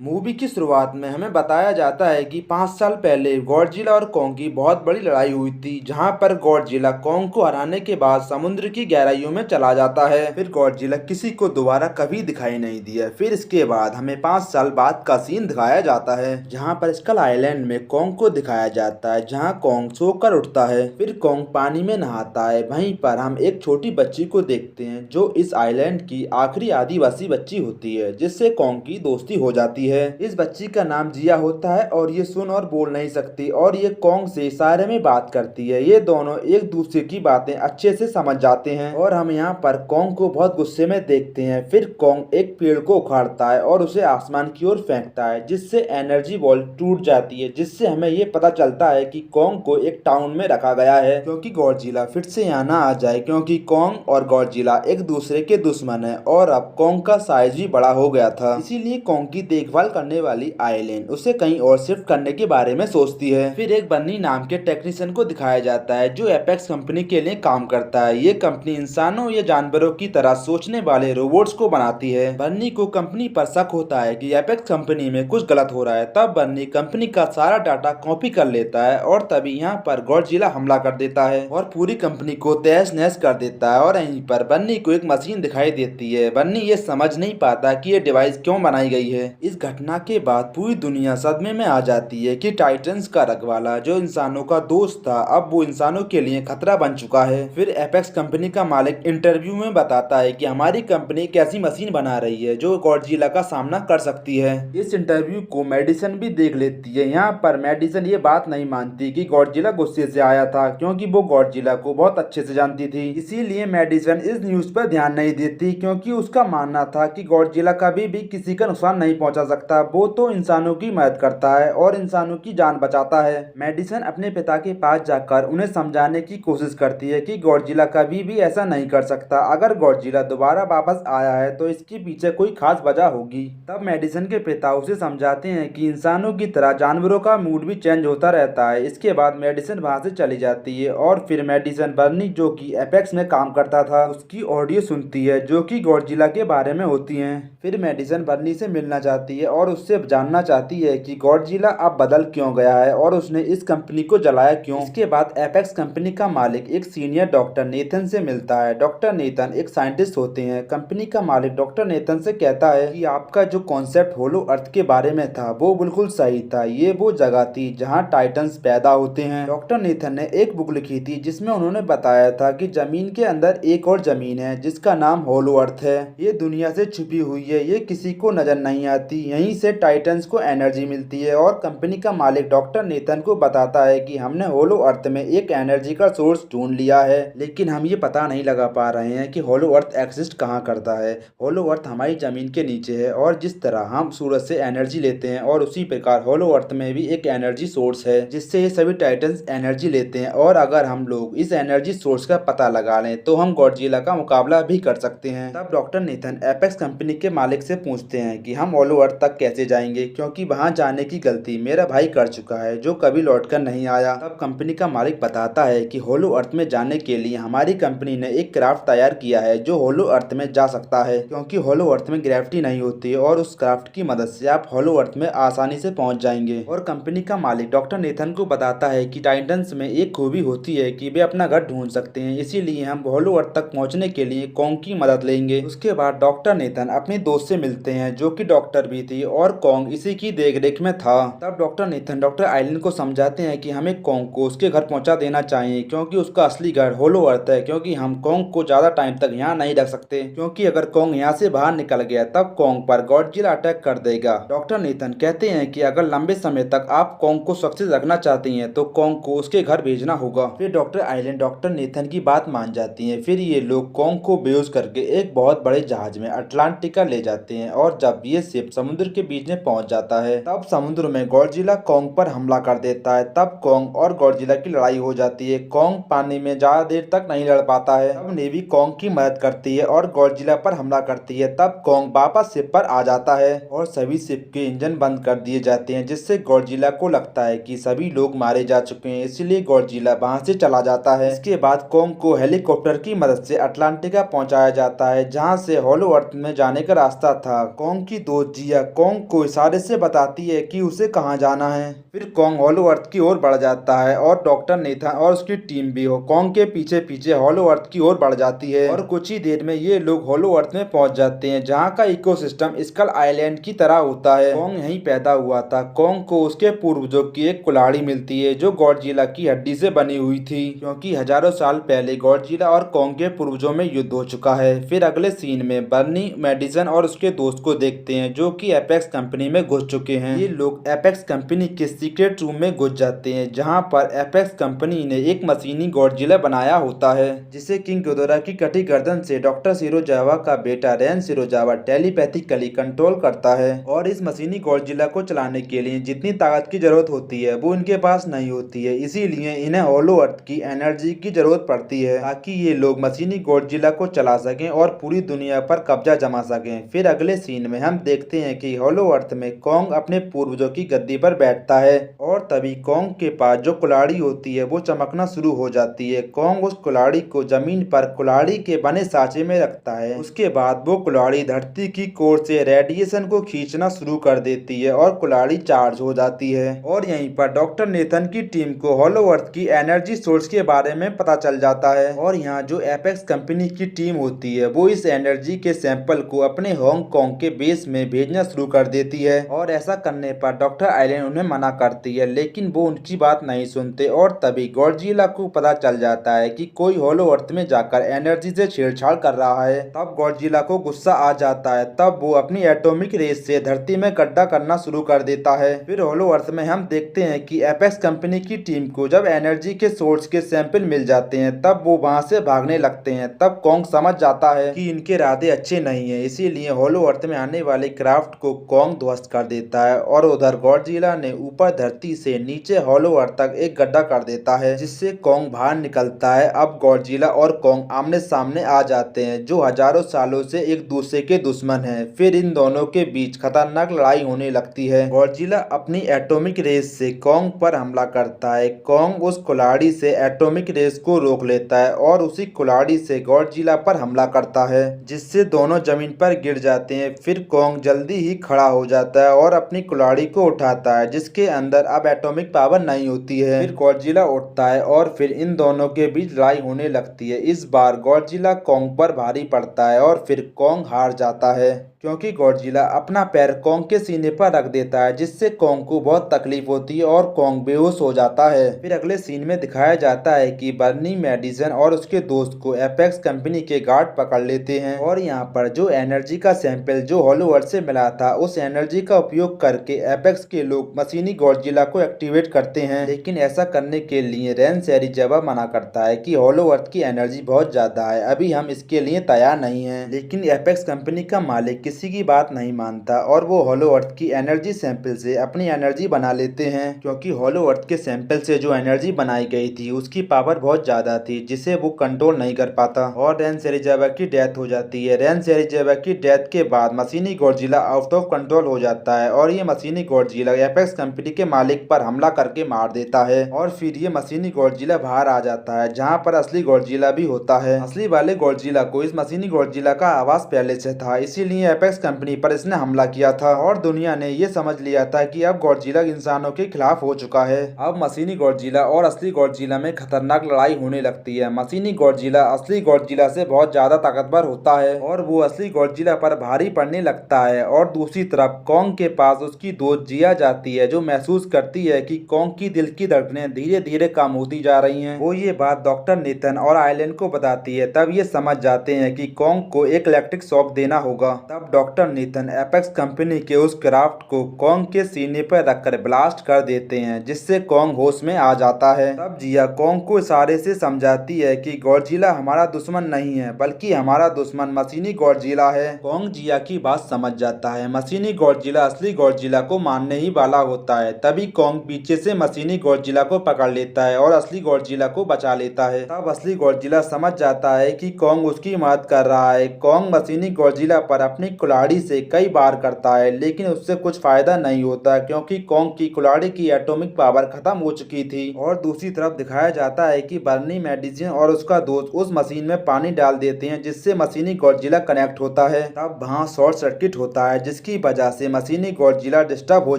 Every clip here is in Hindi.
मूवी की शुरुआत में हमें बताया जाता है कि 5 साल पहले गॉडजिला और कॉन्ग की बहुत बड़ी लड़ाई हुई थी, जहां पर गॉडजिला कॉन्ग को हराने के बाद समुद्र की गहराइयों में चला जाता है। फिर गॉडजिला किसी को दोबारा कभी दिखाई नहीं दिया। फिर इसके बाद हमें 5 साल बाद का सीन दिखाया जाता है, जहां पर स्कल आइलैंड में कॉन्ग को दिखाया जाता है, जहां कॉन्ग सोकर उठता है। फिर कॉन्ग पानी में नहाता है। वहीं पर हम एक छोटी बच्ची को देखते हैं जो इस आइलैंड की आखिरी आदिवासी बच्ची होती है, जिससे कॉन्ग की दोस्ती हो जाती है। इस बच्ची का नाम जिया होता है और ये सुन और बोल नहीं सकती और ये कॉन्ग से इशारे में बात करती है। ये दोनों एक दूसरे की बातें अच्छे से समझ जाते हैं और हम यहाँ पर कॉन्ग को बहुत गुस्से में देखते हैं। फिर कॉन्ग एक पेड़ को उखाड़ता है और उसे आसमान की ओर फेंकता है, जिससे एनर्जी बॉल टूट जाती है, जिससे हमें ये पता चलता है कि कॉन्ग को एक टाउन में रखा गया है क्योंकि गॉडजिला फिर से यहाँ ना आ जाए, क्योंकि कॉन्ग और गॉडजिला एक दूसरे के दुश्मन है और अब कॉन्ग का साइज भी बड़ा हो गया था। इसीलिए कॉन्ग की देखभाल करने वाली आइलैंड उसे कहीं और शिफ्ट करने के बारे में सोचती है। फिर एक बन्नी नाम के टेक्नीशियन को दिखाया जाता है जो एपेक्स कंपनी के लिए काम करता है। ये कंपनी इंसानों या जानवरों की तरह सोचने वाले रोबोट्स को बनाती है। बन्नी को कंपनी पर शक होता है कि एपेक्स कंपनी में कुछ गलत हो रहा है। तब बन्नी कंपनी का सारा डाटा कॉपी कर लेता है और तभी यहाँ पर गॉडजिला हमला कर देता है और पूरी कंपनी को तहस नहस कर देता है। और यहीं पर बन्नी को एक मशीन दिखाई देती है। बन्नी ये समझ नहीं पाता कि ये डिवाइस क्यों बनाई गई है। इस घटना के बाद पूरी दुनिया सदमे में आ जाती है कि टाइटंस का रखवाला जो इंसानों का दोस्त था, अब वो इंसानों के लिए खतरा बन चुका है। फिर एपेक्स कंपनी का मालिक इंटरव्यू में बताता है कि हमारी कंपनी एक ऐसी मशीन बना रही है जो गॉडजिला का सामना कर सकती है। इस इंटरव्यू को मेडिसन भी देख लेती है। यहाँ पर मेडिसन ये बात नहीं मानती कि गॉडजिला गुस्से से आया था, क्योंकि वो गॉडजिला को बहुत अच्छे से जानती थी। इसीलिए मेडिसन इस न्यूज पर ध्यान नहीं देती, क्योंकि उसका मानना था कि गॉडजिला कभी भी किसी का नुकसान नहीं पहुंचा सकता। वो तो इंसानों की मदद करता है और इंसानों की जान बचाता है। मेडिसन अपने पिता के पास जाकर उन्हें समझाने की कोशिश करती है कि गॉडजिला कभी भी ऐसा नहीं कर सकता। अगर गॉडजिला दोबारा वापस आया है तो इसके पीछे कोई खास वजह होगी। तब मेडिसन के पिता उसे समझाते हैं कि इंसानों की तरह जानवरों का मूड भी चेंज होता रहता है। इसके बाद मेडिसन वहां से चली जाती है और फिर मेडिसन बर्नी जो कि एपेक्स में काम करता था उसकी ऑडियो सुनती है जो कि गॉडजिला के बारे में होती हैं। फिर मेडिसन बर्नी से मिलना चाहती है और उससे जानना चाहती है कि गॉडजिला अब बदल क्यों गया है और उसने इस कंपनी को जलाया क्यों। इसके बाद एपेक्स कंपनी का मालिक एक सीनियर डॉक्टर नेथन से मिलता है। डॉक्टर नेथन एक साइंटिस्ट होते हैं। कंपनी का मालिक डॉक्टर नेथन से कहता है कि आपका जो कॉन्सेप्ट होलो अर्थ के बारे में था वो बिल्कुल सही था। ये वो जगह थी जहाँ टाइटन्स पैदा होते हैं। डॉक्टर नेथन ने एक बुक लिखी थी जिसमें उन्होंने बताया था कि जमीन के अंदर एक और जमीन है जिसका नाम होलो अर्थ है। ये दुनिया से छुपी हुई है, ये किसी को नजर नहीं आती। यहीं से टाइटन्स को एनर्जी मिलती है और कंपनी का मालिक डॉक्टर नेथन को बताता है कि हमने होलो अर्थ में एक एनर्जी का सोर्स ढूंढ लिया है, लेकिन हम ये पता नहीं लगा पा रहे हैं कि होलो अर्थ एग्जिस्ट कहाँ करता है। होलो अर्थ हमारी जमीन के नीचे है और जिस तरह हम सूरज से एनर्जी लेते हैं और उसी प्रकार होलो अर्थ में भी एक एनर्जी सोर्स है जिससे ये सभी टाइटन्स एनर्जी लेते हैं। और अगर हम लोग इस एनर्जी सोर्स का पता लगा लें तो हम गॉडजिला का मुकाबला भी कर सकते हैं। तब डॉक्टर नेथन एपेक्स कंपनी के मालिक से पूछते हैं कि हम होलो अर्थ तक कैसे जाएंगे, क्योंकि वहां जाने की गलती मेरा भाई कर चुका है जो कभी लौटकर नहीं आया। तब कंपनी का मालिक बताता है कि होलो अर्थ में जाने के लिए हमारी कंपनी ने एक क्राफ्ट तैयार किया है जो होलो अर्थ में जा सकता है, क्योंकि होलो अर्थ में ग्रेविटी नहीं होती और उस क्राफ्ट की मदद से आप होलो अर्थ में आसानी से पहुंच जाएंगे। और कंपनी का मालिक डॉक्टर नेथन को बताता है कि टाइटन्स में एक खूबी होती है कि वे अपना घर ढूंढ सकते हैं, इसीलिए हम होलो अर्थ तक पहुंचने के लिए कॉन्ग की मदद लेंगे। उसके बाद डॉक्टर नेथन अपने दोस्त से मिलते हैं जो कि डॉक्टर भी थी और कॉन्ग इसी की देखरेख में था। तब डॉक्टर नेथन डॉक्टर आइलैंड को समझाते हैं कि हमें कॉन्ग को उसके घर पहुंचा देना चाहिए, क्योंकि उसका असली घर होलो अर्थ है। क्योंकि हम कॉन्ग को ज्यादा टाइम तक यहाँ नहीं रख सकते, क्योंकि अगर कॉन्ग यहाँ से बाहर निकल गया तब कॉन्ग पर गॉडजिला अटैक कर देगा। डॉक्टर नेथन कहते हैं कि अगर लंबे समय तक आप कॉन्ग को सुरक्षित रखना चाहती हैं तो कॉन्ग को उसके घर भेजना होगा। फिर डॉक्टर आइलैंड डॉक्टर नेथन की बात मान जाती है। फिर ये लोग कॉन्ग को बेहोश करके एक बहुत बड़े जहाज में अटलांटिका ले जाते हैं और जब ये शिप समुद्र के बीच में पहुंच जाता है तब समुद्र में गॉडजिला कॉन्ग पर हमला कर देता है। तब कॉन्ग और गॉडजिला की लड़ाई हो जाती है। कॉन्ग पानी में ज्यादा देर तक नहीं लड़ पाता है। तब नेवी कॉन्ग की मदद करती है और गॉडजिला पर हमला करती है। तब कॉन्ग वापस शिप पर आ जाता है और सभी शिप के इंजन बंद कर दिए जाते हैं, जिससे गॉडजिला को लगता है कि सभी लोग मारे जा चुके हैं, इसलिए गॉडजिला वहां से चला जाता है। इसके बाद कॉन्ग को हेलीकॉप्टर की मदद से अटलांटिका पहुंचाया जाता है, जहां से होलो अर्थ में जाने का रास्ता था। कॉन्ग की दोस्त जिया कॉन्ग को इशारे से बताती है कि उसे कहाँ जाना है। फिर कॉन्ग हॉलो अर्थ की ओर बढ़ जाता है और डॉक्टर नेथन और उसकी टीम भी कॉन्ग के पीछे पीछे हॉलो अर्थ की ओर बढ़ जाती है और कुछ ही देर में ये लोग हॉलो अर्थ में पहुंच जाते हैं, जहाँ का इकोसिस्टम स्कल आइलैंड की तरह होता है। कॉन्ग यहीं पैदा हुआ था। कॉन्ग को उसके पूर्वजों की एक कुल्हाड़ी मिलती है जो गॉडजिला की हड्डी से बनी हुई थी, क्योंकि हजारों साल पहले गॉडजिला और कॉन्ग के पूर्वजों में युद्ध हो चुका है। फिर अगले सीन में बर्नी मेडिसन और उसके दोस्त को देखते हैं जो कि एपेक्स कंपनी में घुस चुके हैं। ये लोग एपेक्स कंपनी के सीक्रेट रूम में घुस जाते हैं, जहां पर एपेक्स कंपनी ने एक मशीनी गॉडजिला बनाया होता है जिसे किंग घिदोरा की कटी गर्दन से डॉक्टर शिरोजावा का बेटा रेन शिरोजावा टेलीपैथिकली कंट्रोल करता है। और इस मशीनी गॉडजिला को चलाने के लिए जितनी ताकत की जरूरत होती है वो इनके पास नहीं होती है, इसीलिए इन्हें हॉलो अर्थ की एनर्जी की जरूरत पड़ती है ताकि ये लोग मशीनी गॉडजिला को चला सकें और पूरी दुनिया पर कब्जा जमा सकें। फिर अगले सीन में हम देखते हैं कि हॉलो अर्थ में कॉन्ग अपने पूर्वजों की गद्दी पर बैठता है और तभी कॉन्ग के पास जो कुल्हाड़ी होती है वो चमकना शुरू हो जाती है। कॉन्ग उस कुल्हाड़ी को जमीन पर कुल्हाड़ी के बने सांचे में रखता है। उसके बाद वो कुल्हाड़ी धरती की कोर से रेडिएशन को खींचना शुरू कर देती है और कुल्हाड़ी चार्ज हो जाती है। और यहीं पर डॉक्टर नेथन की टीम को हॉलो अर्थ की एनर्जी सोर्स के बारे में पता चल जाता है और यहाँ जो एपेक्स कंपनी की टीम होती है वो इस एनर्जी के सैंपल को अपने हांगकांग के बेस में भेजना शुरू कर देती है। और ऐसा करने पर डॉक्टर आइलैंड उन्हें मना करती है, लेकिन वो उनकी बात नहीं सुनते और तभी गॉडजिला को पता चल जाता है कि कोई हॉलो अर्थ में जाकर एनर्जी से छेड़छाड़ कर रहा है। तब गॉडजिला को गुस्सा आ जाता है, तब वो अपनी एटॉमिक रेस से धरती में गड्ढा करना शुरू कर देता है। फिर हॉलो अर्थ में हम देखते हैं कि एपेक्स कंपनी की टीम को जब एनर्जी के सोर्स के सैंपल मिल जाते हैं तब वो वहां से भागने लगते हैं। तब कॉन्ग समझ जाता है कि इनके इरादे अच्छे नहीं है, इसीलिए हॉलो अर्थ में आने वाले क्राफ्ट को कॉन्ग ध्वस्त कर देता है और उधर गॉडजिला ने ऊपर धरती से नीचे हॉलो अर्थ तक एक गड्ढा कर देता है जिससे कॉन्ग बाहर निकलता है। अब गॉडजिला और कॉन्ग आमने सामने आ जाते हैं जो हजारों सालों से एक दूसरे के दुश्मन हैं। फिर इन दोनों के बीच खतरनाक लड़ाई होने लगती है। गॉडजिला अपनी एटॉमिक रेस से कॉन्ग पर हमला करता है। कॉन्ग उस कुल्हाड़ी से एटॉमिक रेस को रोक लेता है और उसी कुल्हाड़ी से गॉडजिला पर हमला करता है जिससे दोनों जमीन पर गिर जाते हैं। फिर कॉन्ग जल्दी ही खड़ा हो जाता है और अपनी कुल्हाड़ी को उठाता है जिसके अंदर अब एटॉमिक पावर नहीं होती है। फिर गॉडजिला उठता है और फिर इन दोनों के बीच लड़ाई होने लगती है। इस बार गॉडजिला कॉन्ग पर भारी पड़ता है और फिर कॉन्ग हार जाता है क्योंकि गॉडजिला अपना पैर कॉन्ग के सीने पर रख देता है जिससे कॉन्ग को बहुत तकलीफ होती है और कॉन्ग बेहोश हो जाता है। फिर अगले सीन में दिखाया जाता है कि बर्नी मेडिसन और उसके दोस्त को एपेक्स कंपनी के गार्ड पकड़ लेते हैं और यहाँ पर जो एनर्जी का सैंपल जो हॉलो अर्थ से मिला था उस एनर्जी का उपयोग करके एपेक्स के लोग मशीनी गॉडजिला को एक्टिवेट करते हैं। लेकिन ऐसा करने के लिए रेन शिरोजावा मना करता है कि हॉलो अर्थ की एनर्जी बहुत ज्यादा है, अभी हम इसके लिए तैयार नहीं है। लेकिन एपेक्स कंपनी का मालिक किसी की बात नहीं मानता और वो हॉलो अर्थ की एनर्जी सैंपल से अपनी एनर्जी बना लेते हैं क्योंकि हॉलो अर्थ के सैंपल से जो एनर्जी बनाई गई थी उसकी पावर बहुत ज्यादा थी जिसे वो कंट्रोल नहीं कर पाता और रेन शिरोजावा की डेथ हो जाती है। रेन शिरोजावा की डेथ के बाद मशीनी गॉडजिला आउट ऑफ कंट्रोल हो जाता है और ये मशीनी गॉडजिला एपेक्स कंपनी के मालिक पर हमला करके मार देता है और फिर ये मशीनी गॉडजिला बाहर आ जाता है जहाँ पर असली गॉडजिला भी होता है। असली वाले गॉडजिला को इस मशीनी गॉडजिला का आवाज पहले से था, इसीलिए एपेक्स कंपनी पर इसने हमला किया था और दुनिया ने ये समझ लिया था कि अब गॉडजिला इंसानों के खिलाफ हो चुका है। अब मशीनी गॉडजिला और असली गॉडजिला में खतरनाक लड़ाई होने लगती है। मशीनी गॉडजिला असली गॉडजिला से बहुत ज्यादा ताकतवर होता है और वो असली गॉडजिला पर भारी पड़ने लगता है और दूसरी तरफ कॉन्ग के पास उसकी दोस्त जिया जाती है जो महसूस करती है कि कॉन्ग की दिल की धड़कनें धीरे धीरे कम होती जा रही हैं। वो ये बात डॉक्टर नेथन और आइलैंड को बताती है। तब ये समझ जाते हैं कि कॉन्ग को एक इलेक्ट्रिक शॉक देना होगा। तब डॉक्टर नेथन एपेक्स कंपनी के उस क्राफ्ट को कॉन्ग के सीने पर रखकर ब्लास्ट कर देते हैं जिससे कॉन्ग होश में आ जाता है। तब जिया कॉन्ग को इशारे से समझाती है कि गॉडजिला हमारा दुश्मन नहीं है बल्कि हमारा दुश्मन मशीनी गॉडजिला है। कॉन्ग जिया की बात समझ जाता है। मशीनी गॉडजिला असली गॉडजिला को मारने ही वाला होता है। तभी कॉन्ग पीछे से मशीनी गॉडजिला को पकड़ लेता है और असली गॉडजिला को बचा लेता है। तब असली गॉडजिला समझ जाता है कि कॉन्ग उसकी मदद कर रहा है। कॉन्ग मशीनी गॉडजिला पर अपनी कुल्हाड़ी से कई बार करता है, लेकिन उससे कुछ फायदा नहीं होता क्योंकि कॉन्ग की कुल्हाड़ी की एटॉमिक पावर खत्म हो चुकी थी। और दूसरी तरफ दिखाया जाता है कि बर्नी मेडिसिन और उसका दोस्त उस मशीन में पानी डाल देते हैं, जिससे मशीनी गॉडजिला कनेक्ट होता है। तब वहाँ शॉर्ट सर्किट होता है, जिसकी वजह से मशीनी गॉडजिला डिस्टर्ब हो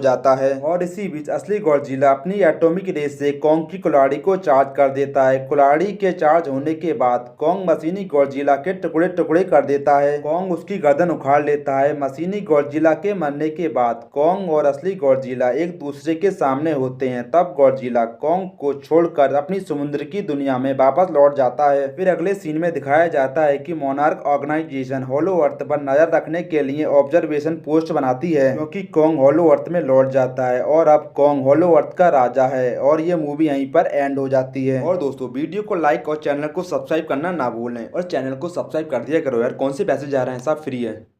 जाता है। और इसी बीच असली गॉडजिला अपनी एटॉमिक रेस से कॉन्ग की कुल्हाड़ी को चार्ज कर देता है। कुल्हाड़ी के चार्ज होने के बाद कॉन्ग मशीनी गॉडजिला के टुकड़े टुकड़े कर देता है। कॉन्ग उसकी गर्दन उखाड़ लेता है। मशीनी गॉडजिला के मरने के बाद कॉन्ग और असली गॉडजिला एक दूसरे के सामने होते हैं। तब गॉडजिला कॉन्ग को छोड़कर अपनी समुद्र की दुनिया में वापस लौट जाता है। फिर अगले सीन में दिखाया जाता है कि मोनार्क ऑर्गेनाइजेशन होलो अर्थ पर नजर रखने के लिए ऑब्जर्वेशन पोस्ट बनाती है, क्योंकि कॉन्ग होलो अर्थ में लौट जाता है और अब कॉन्ग होलो अर्थ का राजा है। और ये मूवी यहीं पर एंड हो जाती है। और दोस्तों, वीडियो को लाइक और चैनल को सब्सक्राइब करना ना भूलें। और चैनल को सब्सक्राइब कर दिया करो यार, कौन से पैसे जा रहे हैं, सब फ्री है।